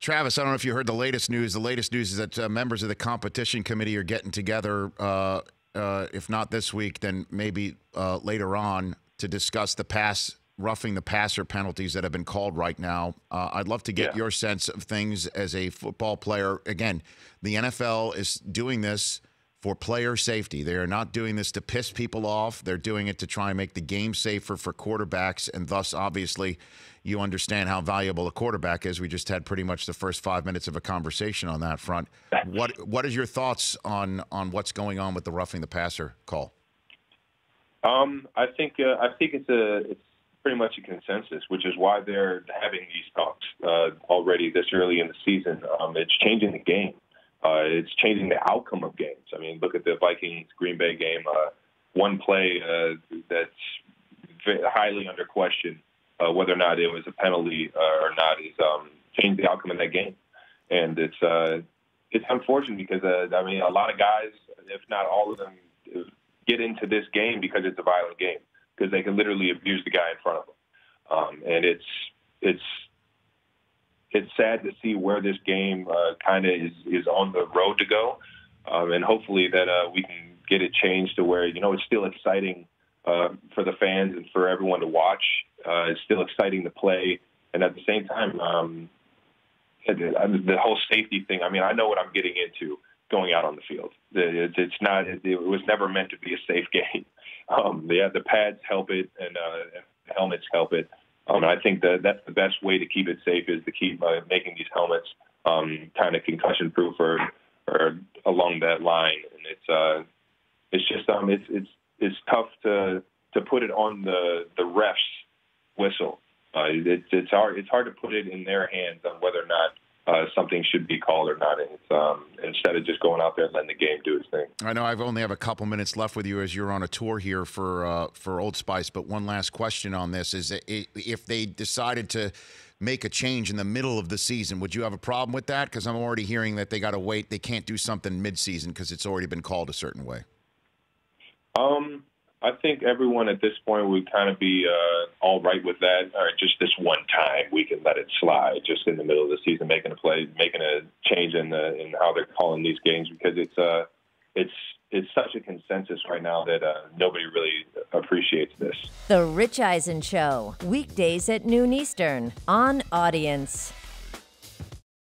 Travis, I don't know if you heard the latest news. The latest news is that members of the competition committee are getting together, if not this week, then maybe later on, to discuss the roughing the passer penalties that have been called right now. I'd love to get your sense of things as a football player. Again, the NFL is doing this for player safety. They are not doing this to piss people off. They're doing it to try and make the game safer for quarterbacks, and thus, obviously, you understand how valuable a quarterback is. We just had pretty much the first 5 minutes of a conversation on that front. What is your thoughts on what's going on with the roughing the passer call? I think it's pretty much a consensus, which is why they're having these talks already this early in the season. It's changing the game. It's changing the outcome of games. I mean, look at the Vikings-Green Bay game. One play that's highly under question, whether or not it was a penalty or not, is changed the outcome of that game. And it's unfortunate because, I mean, a lot of guys, if not all of them, get into this game because it's a violent game, because they can literally abuse the guy in front of them. And it's sad to see where this game kind of is on the road to go. And hopefully that we can get it changed to where, it's still exciting for the fans and for everyone to watch. It's still exciting to play. And at the same time, the whole safety thing, I mean, I know what I'm getting into going out on the field. It was never meant to be a safe game. The pads help it, and the helmets help it. And I think that's the best way to keep it safe, is to keep making these helmets kind of concussion-proof or along that line. And it's tough to put it on the ref's whistle. It's hard to put it in their hands on whether or not something should be called or not. And it's, instead of just going out there and letting the game do its thing. I know I've only have a couple minutes left with you as you're on a tour here for Old Spice, but one last question on this is, if they decided to make a change in the middle of the season, would you have a problem with that? Because I'm already hearing that they got to wait. They can't do something mid-season because it's already been called a certain way. I think everyone at this point would kind of be all right with that. Or just this one time, we can let it slide just in the middle of the season, making a change in how they're calling these games, because it's such a consensus right now that nobody really appreciates this. The Rich Eisen Show, weekdays at noon Eastern on Audience.